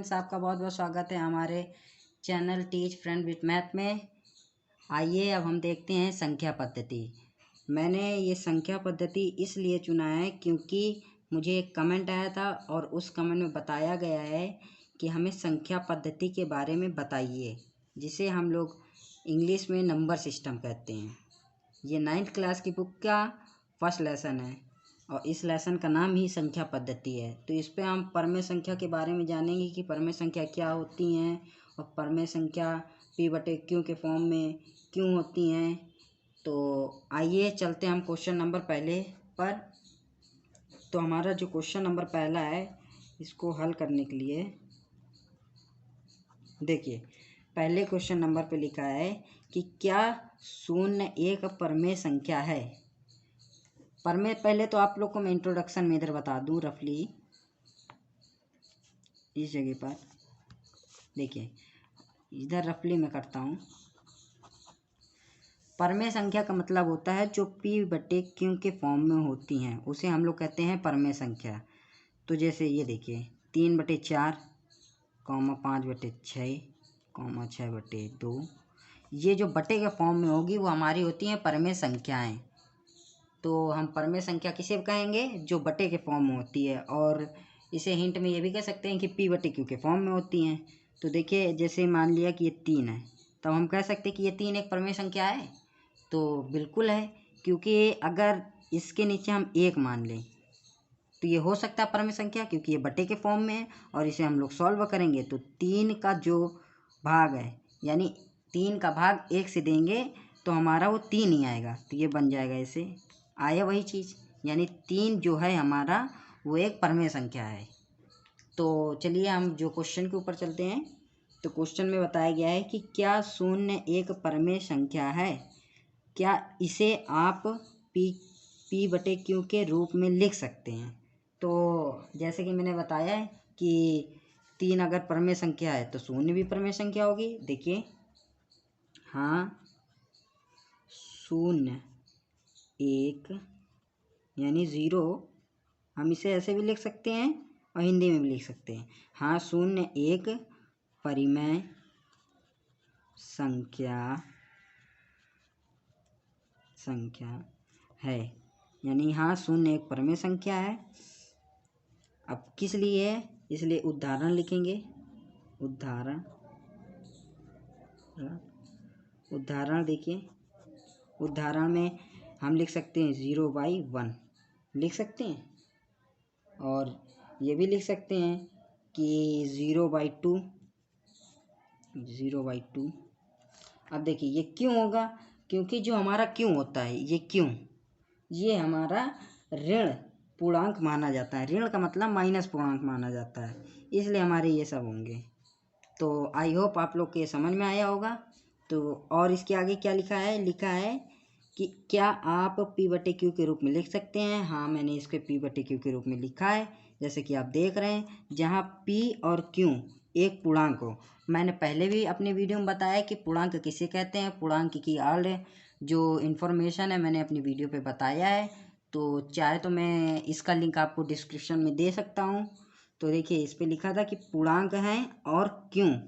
Friends, आपका बहुत बहुत स्वागत है हमारे channel teach friend with math में। आइए अब हम देखते हैं संख्या पद्धति। मैंने ये संख्या पद्धति इसलिए चुना है क्योंकि मुझे एक कमेंट आया था और उस कमेंट में बताया गया है कि हमें संख्या पद्धति के बारे में बताइए, जिसे हम लोग इंग्लिश में नंबर सिस्टम कहते हैं। ये 9th क्लास की बुक का फर्स्ट लेसन है और इस लेसन का नाम ही संख्या पद्धति है। तो इस पे हम परमेय संख्या के बारे में जानेंगे कि परमेय संख्या क्या होती हैं और परमेय संख्या p/q के फॉर्म में क्यों होती हैं। तो आइए चलते हैं हम क्वेश्चन नंबर पहले पर। तो हमारा जो क्वेश्चन नंबर पहला है, इसको हल करने के लिए देखिए, पहले क्वेश्चन नंबर पे लिखा है कि क्या 0 एक परमेय संख्या है। परमेय पहले तो आप लोग को मैं इंट्रोडक्शन में इधर बता दूं रफली। इस जगह पर देखिए, इधर रफली मैं करता हूँ। परमेय संख्या का मतलब होता है जो p/q के फॉर्म में होती हैं, उसे हम लोग कहते हैं परमेय संख्या। तो जैसे ये देखिए 3/4, 5/6, 6/2, ये जो बटे के फॉर्म में होगी वो हमारी होती हैं परमेय संख्याएं। तो हम परमेय संख्या किसे कहेंगे, जो बटे के फॉर्म में होती है। और इसे हिंट में ये भी कह सकते हैं कि p/q के फॉर्म में होती हैं। तो देखिए, जैसे मान लिया कि ये 3 है, तब हम कह सकते हैं कि ये 3 एक परमेय संख्या है। तो बिल्कुल है, क्योंकि अगर इसके नीचे हम 1 मान लें तो ये हो सकता है परमेय संख्या, क्योंकि ये बटे के फॉर्म में है। और इसे हम लोग सॉल्व करेंगे तो 3 का जो भाग है, यानी 3 का भाग 1 से देंगे तो हमारा वो 3 ही आएगा। तो ये बन जाएगा, ऐसे आया वही चीज़, यानी 3 जो है हमारा वो एक परमेय संख्या है। तो चलिए हम जो क्वेश्चन के ऊपर चलते हैं। तो क्वेश्चन में बताया गया है कि क्या 0 एक परमेय संख्या है, क्या इसे आप p/q के रूप में लिख सकते हैं। तो जैसे कि मैंने बताया है कि 3 अगर परमेय संख्या है तो 0 भी परमेय संख्या होगी। देखिए, हाँ 0 1 यानी 0, हम इसे ऐसे भी लिख सकते हैं और हिंदी में भी लिख सकते हैं। हाँ 0 एक परिमेय संख्या है, यानी हाँ 0 एक परमेय संख्या है। अब किस लिए है, इसलिए उदाहरण लिखेंगे। उदाहरण देखिए, उदाहरण में हम लिख सकते हैं 0/1 लिख सकते हैं, और ये भी लिख सकते हैं कि 0/2। अब देखिए ये क्यों होगा, क्योंकि जो हमारा क्यों होता है, ये हमारा ऋण पूर्णांक माना जाता है। ऋण का मतलब माइनस पूर्णांक माना जाता है, इसलिए हमारे ये सब होंगे। तो आई होप आप लोग को ये समझ में आया होगा। तो और इसके आगे क्या लिखा है कि क्या आप p/q के रूप में लिख सकते हैं। हाँ, मैंने इसको p/q के रूप में लिखा है, जैसे कि आप देख रहे हैं, जहाँ p और q एक पूर्णांक हो। मैंने पहले भी अपने वीडियो में बताया कि पूर्णांक किसे कहते हैं। पूर्णांक की ऑल जो इन्फॉर्मेशन है मैंने अपनी वीडियो पे बताया है। तो चाहे तो मैं इसका लिंक आपको डिस्क्रिप्शन में दे सकता हूँ। तो देखिए, इस पे लिखा था कि पूर्णांक हैं और क्यों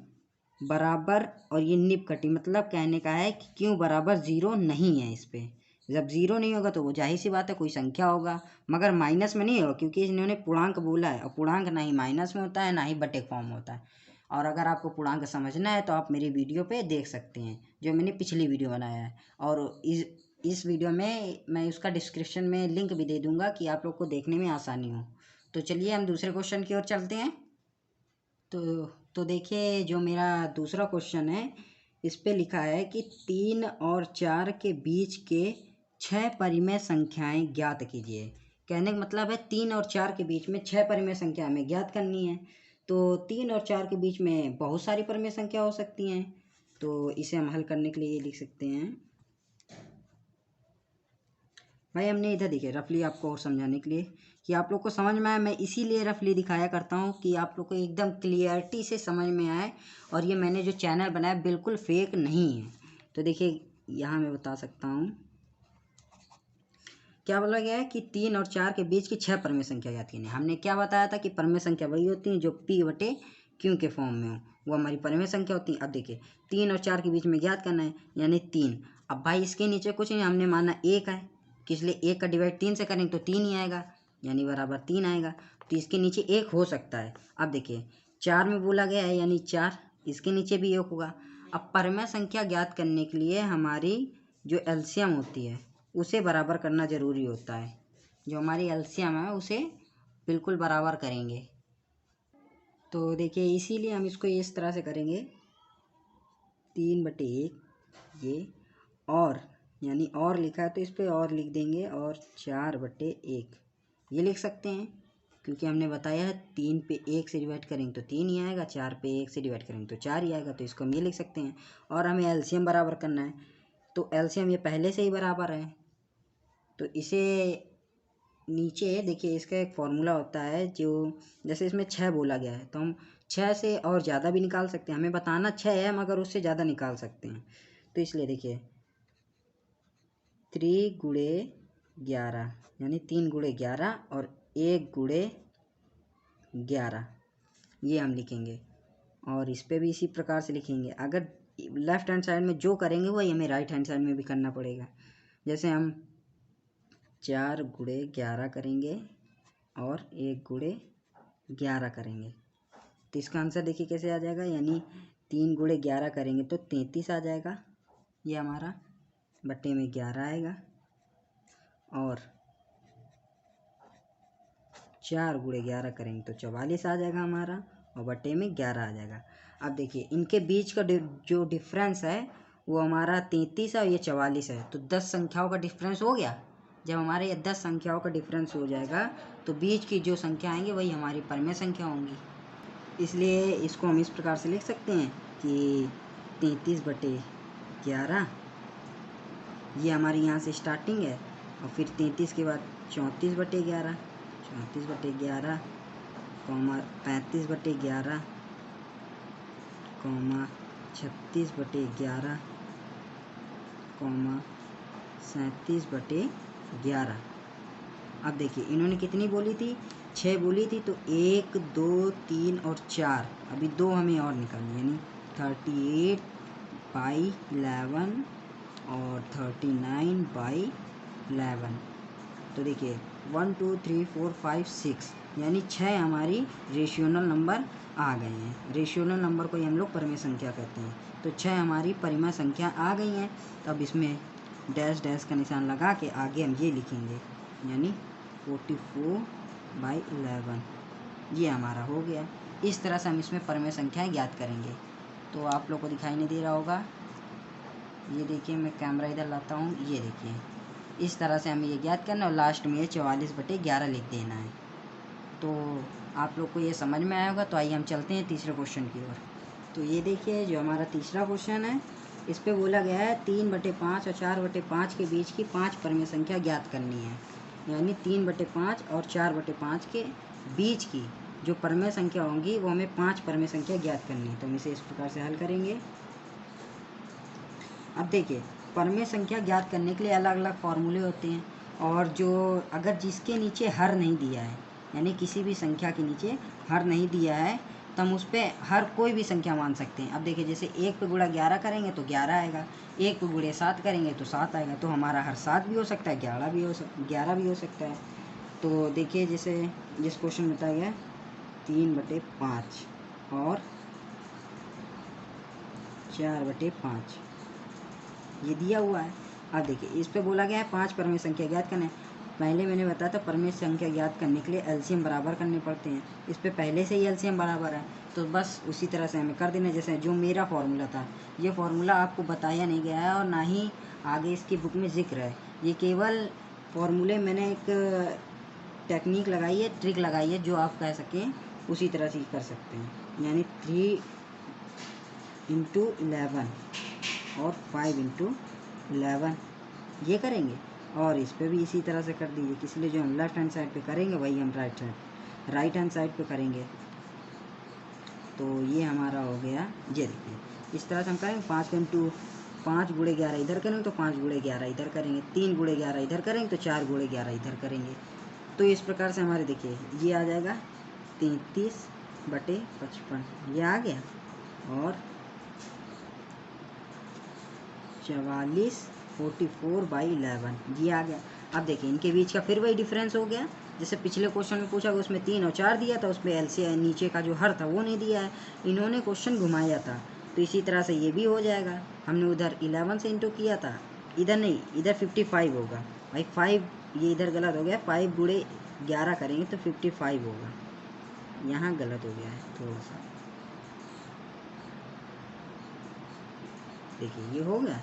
बराबर, और ये निप कटी मतलब कहने का है कि क्यों बराबर 0 नहीं है। इस पे जब 0 नहीं होगा तो वो जाहिर सी बात है कोई संख्या होगा, मगर माइनस में नहीं होगा, क्योंकि इन्होंने पूर्णांक बोला है और पूर्णांक ना ही माइनस में होता है ना ही बटे फॉर्म होता है। और अगर आपको पूर्णांक समझना है तो आप मेरी वीडियो पे देख सकते हैं, जो मैंने पिछली वीडियो बनाया है। और इस वीडियो में मैं उसका डिस्क्रिप्शन में लिंक भी दे दूंगा कि आप लोग को देखने में आसानी हो। तो चलिए हम दूसरे क्वेश्चन की ओर चलते हैं। तो देखिए, जो मेरा दूसरा क्वेश्चन है, इस पे लिखा है कि 3 और 4 के बीच के 6 परिमेय संख्याएं ज्ञात कीजिए। कहने का मतलब है 3 और 4 के बीच में 6 परिमेय संख्या हमें ज्ञात करनी है। तो 3 और 4 के बीच में बहुत सारी परिमेय संख्या हो सकती हैं। तो इसे हम हल करने के लिए ये लिख सकते हैं। भाई हमने इधर देखिए रफली आपको और समझाने के लिए कि आप लोग को समझ में आए, मैं इसीलिए रफली दिखाया करता हूँ कि आप लोग को एकदम क्लियरिटी से समझ में आए। और ये मैंने जो चैनल बनाया बिल्कुल फेक नहीं है। तो देखिए, यहाँ मैं बता सकता हूँ क्या बोला गया है कि 3 और 4 के बीच की 6 परमेय संख्या ज्ञात कीजिए। हमने क्या बताया था कि परमेय संख्या वही होती है जो p/q क्यों के फॉर्म में हो, वो हमारी परिमेय संख्या होती है। अब देखिए 3 और 4 के बीच में ज्ञात करना है, यानी 3। अब भाई इसके नीचे कुछ नहीं, हमने माना 1 है, इसलिए 1 का डिवाइड 3 से करेंगे तो 3 ही आएगा, यानी बराबर 3 आएगा। तो इसके नीचे 1 हो सकता है। अब देखिए 4 में बोला गया है, यानी 4, इसके नीचे भी 1 होगा। अब परिमेय संख्या ज्ञात करने के लिए हमारी जो एलसीएम होती है उसे बराबर करना ज़रूरी होता है। जो हमारी एलसीएम है उसे बिल्कुल बराबर करेंगे। तो देखिए इसीलिए हम इसको इस तरह से करेंगे, 3/1 ये, और यानी और लिखा है तो इस पर और लिख देंगे, और 4/1 ये लिख सकते हैं, क्योंकि हमने बताया है 3 पे 1 से डिवाइड करेंगे तो 3 ही आएगा, 4 पे 1 से डिवाइड करेंगे तो 4 ही आएगा, तो इसको हम ये लिख सकते हैं। और हमें एलसीएम बराबर करना है, तो एलसीएम ये पहले से ही बराबर है, तो इसे नीचे देखिए इसका एक फॉर्मूला होता है, जो जैसे इसमें 6 बोला गया है तो हम 6 से और ज़्यादा भी निकाल सकते हैं, हमें बताना 6 है मगर उससे ज़्यादा निकाल सकते हैं। तो इसलिए देखिए 3 गुणे 11 यानी 3 गुणे 11 और 1 गुणे 11 ये हम लिखेंगे, और इस पे भी इसी प्रकार से लिखेंगे। अगर लेफ्ट हैंड साइड में जो करेंगे वही हमें राइट हैंड साइड में भी करना पड़ेगा। जैसे हम 4 गुणे 11 करेंगे और 1 गुणे 11 करेंगे, तो इसका आंसर देखिए कैसे आ जाएगा, यानी 3 गुणे 11 करेंगे तो 33 आ जाएगा, ये हमारा बट्टे में 11 आएगा, और 4 गुणे 11 करेंगे तो 44 आ जाएगा हमारा, और बट्टे में 11 आ जाएगा। अब देखिए इनके बीच का जो डिफरेंस है वो हमारा 33 है और ये 44 है, तो 10 संख्याओं का डिफरेंस हो गया। जब हमारे ये 10 संख्याओं का डिफरेंस हो जाएगा तो बीच की जो संख्या आएंगी वही हमारी परिमेय संख्या होंगी। इसलिए इसको हम इस प्रकार से लिख सकते हैं कि 33/11 ये हमारी यहाँ से स्टार्टिंग है, और फिर 33 के बाद 34/11, 34/11, 35/11, 36/11, 37/11। अब देखिए इन्होंने कितनी बोली थी, 6 बोली थी, तो 1 2 3 और 4, अभी 2 हमें और निकालनी, यानी 38/11 और 39/11। तो देखिए 1 2 3 4 5 6 यानी 6 हमारी रेशियोनल नंबर आ गए हैं। रेशियोनल नंबर को ही हम लोग परिमेय संख्या कहते हैं। तो 6 हमारी परिमेय संख्या आ गई हैं। तो अब इसमें डैश डैश का निशान लगा के आगे हम ये लिखेंगे, यानी 44/11 ये हमारा हो गया। इस तरह से हम इसमें परिमेय संख्याएं ज्ञात करेंगे। तो आप लोग को दिखाई नहीं दे रहा होगा, ये देखिए मैं कैमरा इधर लाता हूँ, ये देखिए इस तरह से हमें ये ज्ञात करना है, और लास्ट में 44/11 लिख देना है। तो आप लोग को ये समझ में आया होगा। तो आइए हम चलते हैं तीसरे क्वेश्चन की ओर। तो ये देखिए जो हमारा तीसरा क्वेश्चन है, इस पे बोला गया है 3/5 और 4/5 के बीच की 5 परिमेय संख्या ज्ञात करनी है, यानी 3/5 और 4/5 के बीच की जो परिमेय संख्या होंगी वो हमें 5 परिमेय संख्या ज्ञात करनी है। तो हम इसे इस प्रकार से हल करेंगे। अब देखिए परिमेय संख्या ज्ञात करने के लिए अलग अलग फॉर्मूले होते हैं, और जो अगर जिसके नीचे हर नहीं दिया है, यानी किसी भी संख्या के नीचे हर नहीं दिया है, तो हम उस पर हर कोई भी संख्या मान सकते हैं। अब देखिए जैसे 1 पे गुणा 11 करेंगे तो 11 आएगा, 1 पे गुणे 7 करेंगे तो 7 आएगा, तो हमारा हर 7 भी हो सकता है, 11 भी हो सकता है। तो देखिए जैसे जिस क्वेश्चन में बताया गया 3/5 और 4/5 ये दिया हुआ है। अब देखिए इस पे बोला गया है 5 परिमेय संख्या ज्ञात करना है। पहले मैंने बताया था परिमेय संख्या ज्ञात करने के लिए एलसीएम बराबर करने पड़ते हैं। इस पे पहले से ही एलसीएम बराबर है, तो बस उसी तरह से हमें कर देना। जैसे जो मेरा फॉर्मूला था, ये फॉर्मूला आपको बताया नहीं गया है और ना ही आगे इसकी बुक में जिक्र है। ये केवल फॉर्मूले मैंने एक टेक्निक लगाई है, ट्रिक लगाई है, जो आप कह सकें उसी तरह से कर सकते हैं। यानी 3 × 11 और 5 × 11 ये करेंगे, और इस पे भी इसी तरह से कर दीजिए। इसलिए जो हम लेफ्ट हैंड साइड पे करेंगे वही हम राइट हैंड साइड पे करेंगे। तो ये हमारा हो गया, ये देखिए इस तरह से हम करेंगे। 5 गुणे 11 इधर करेंगे तो 5 गुणे 11 इधर करेंगे, 3 गुणे 11 इधर करेंगे तो 4 गुणे 11 इधर करेंगे। तो इस प्रकार से हमारे देखिए ये आ जाएगा 33 बटे 55 ये आ गया, और 44/11 ये आ गया। अब देखिए इनके बीच का फिर वही डिफरेंस हो गया, जैसे पिछले क्वेश्चन में पूछा उसमें 3 और 4 दिया था, उसमें LCM नीचे का जो हर था वो नहीं दिया है, इन्होंने क्वेश्चन घुमाया था। तो इसी तरह से ये भी हो जाएगा। हमने उधर 11 से इंटू किया था, इधर नहीं, इधर 55 होगा भाई। 5 ये इधर गलत हो गया, 5 गुणे 11 करेंगे तो 55 होगा, यहाँ गलत हो गया है थोड़ा सा। देखिए ये हो गया।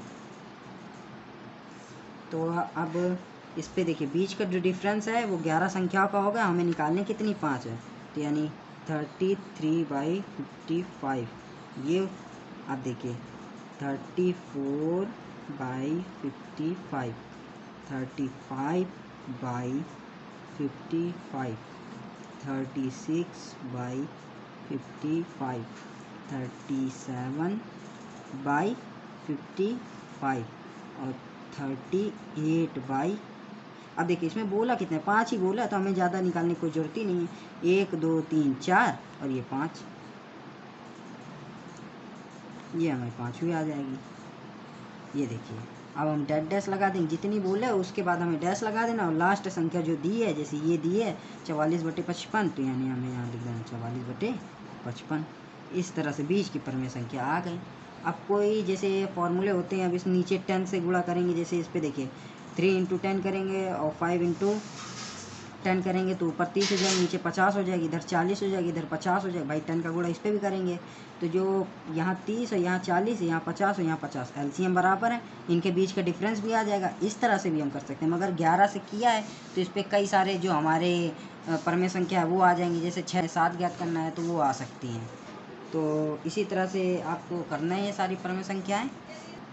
तो अब इस पे देखिए बीच का जो डिफरेंस है वो 11 संख्याओं का होगा, हमें निकालने कितनी 5 है, तो यानी 33/55 ये। अब देखिए 34/55, 35/55, 36/55, 37/55 और 38 अब देखिए इसमें बोला कितने 5 ही बोला, तो हमें ज़्यादा निकालने की कोई ज़रूरत ही नहीं है। 1 2 3 4 और ये 5, ये हमें 5वीं आ जाएगी। ये देखिए अब हम डैश लगा देंगे, जितनी बोले उसके बाद हमें डैश लगा देना, और लास्ट संख्या जो दी है, जैसे ये दी है 44/55, तो यानी हमें यहाँ लिख देना 44/55। इस तरह से बीच की परमेय संख्या आ गई। अब कोई जैसे फॉर्मूले होते हैं, अब इस नीचे 10 से गुणा करेंगे, जैसे इस पे देखिए 3 × 10 करेंगे और 5 × 10 करेंगे तो ऊपर 30 हो जाएगी, नीचे 50 हो जाएगी, इधर 40 हो जाएगी, इधर 50 हो जाएगी। भाई 10 का गुणा इस पर भी करेंगे, तो जो यहाँ 30 और यहाँ 40 है, यहाँ 50 और यहाँ 50, LCM बराबर है, इनके बीच का डिफरेंस भी आ जाएगा। इस तरह से भी हम कर सकते हैं, मगर 11 से किया है तो इस पर कई सारे जो हमारे परमेय संख्या है वो आ जाएंगी, जैसे 6 7 ज्ञात करना है तो वो आ सकती हैं। तो इसी तरह से आपको करना है ये सारी परमेय संख्याएँ।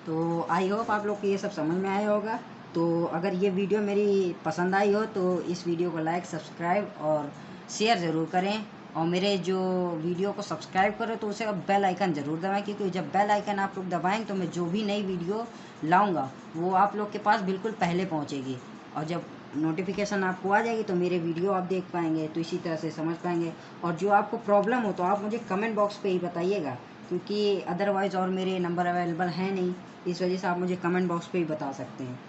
तो आई होप आप लोग को ये सब समझ में आया होगा। तो अगर ये वीडियो मेरी पसंद आई हो तो इस वीडियो को लाइक, सब्सक्राइब और शेयर ज़रूर करें, और मेरे जो वीडियो को सब्सक्राइब करो तो उसे बेल आइकन ज़रूर दबाएं, क्योंकि जब बेल आइकन आप लोग दबाएं तो मैं जो भी नई वीडियो लाऊंगा वो आप लोग के पास बिल्कुल पहले पहुंचेगी, और जब नोटिफिकेशन आपको आ जाएगी तो मेरे वीडियो आप देख पाएंगे, तो इसी तरह से समझ पाएंगे। और जो आपको प्रॉब्लम हो तो आप मुझे कमेंट बॉक्स पे ही बताइएगा, क्योंकि अदरवाइज़ और मेरे नंबर अवेलेबल हैं नहीं, इस वजह से आप मुझे कमेंट बॉक्स पे ही बता सकते हैं।